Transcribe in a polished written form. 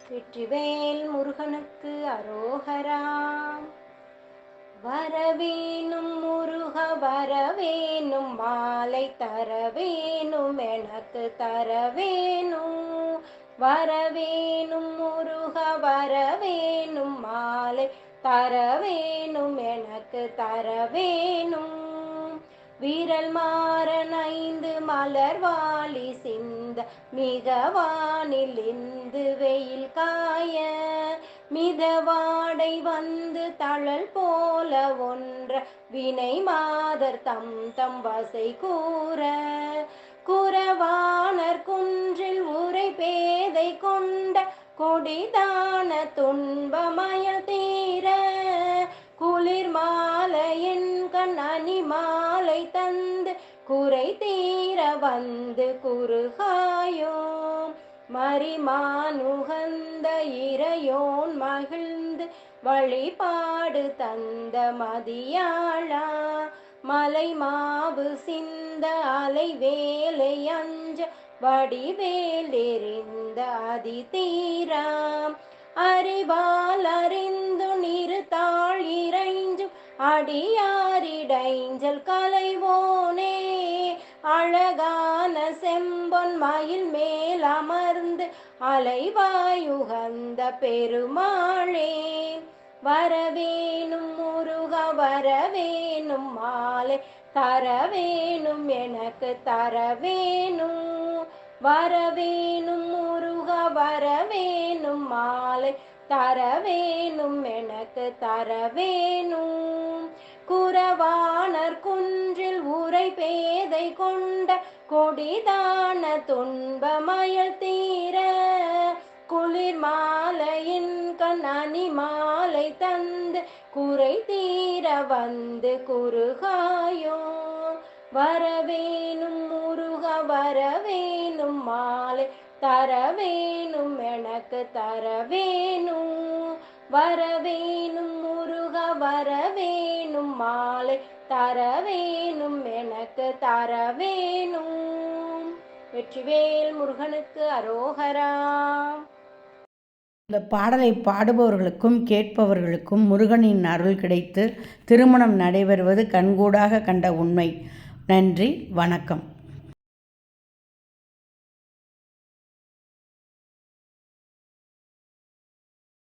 வெற்றிவேல் முருகனுக்கு அரோகரா. வரவேணும் முருக வரவேணும், மாலை தரவேணும் எனக்கு தரவேணும். வரவேணும் முருக வரவேணும், மாலை தரவேணும் எனக்கு தரவேணும். வீரல் மாறன் 5 மலர் வாலி சிந்த மிகவானில் இந்து வெயில் காய, மிதவாடை வந்து தழல் போல ஒன்ற வினை மாதர் தம் தம் வசை கூற, குறவாணர் குன்றில் உரை பேதை கொண்ட கொடிதான துன்பமயல் தீர, குளிர் மாலையின் கண் அணி மாலை தந்து குறை தீர வந்து குறுகாயோ. மரிமானுகந்த இறையோன் மகிழ்ந்து வழிபாடு தந்த மதியாளா, மலை மாவு சிந்த அலை வேலை அஞ்ச வடிவேல் எறிந்த அதி தீராம், அறிவால் அறிந்து நிறுத்தாள் இறைஞ்சும் அடியாரிடைஞ்சல் கலைவோனே. அழகான செம்பொன் மயில் மேல் அமர்ந்து அலைவாயுகந்த பெருமாளே, வரவேணும் முருக வரவேணும், மாலை தரவேணும் எனக்கு தரவேணும். வரவேணும் முருக வரவேணும், மாலை தரவேணும் எனக்கு தரவேணும். குறவாணர் குன்றில் உரை பேதை கொண்ட கொடிதான துன்பமயல் தீர, குளிர் மாலையின் கண் அணி மாலை தந்து குறை தீர வந்து குறுகாயோ. வரவேணும் முருக வரவேணும், மாலை தரவேணும் எனக்கு தரவேணும். வரவேணும் முருக வரவேணும், மாலை தரவேணும் எனக்கு தரவேணும். வெற்றிவேல் முருகனுக்கு அரோகரா. இந்த பாடலை பாடுபவர்களுக்கும் கேட்பவர்களுக்கும் முருகனின் அருள் கிடைத்து திருமணம் நடைபெறுவது கண்கூடாக கண்ட உண்மை. நன்றி, வணக்கம்.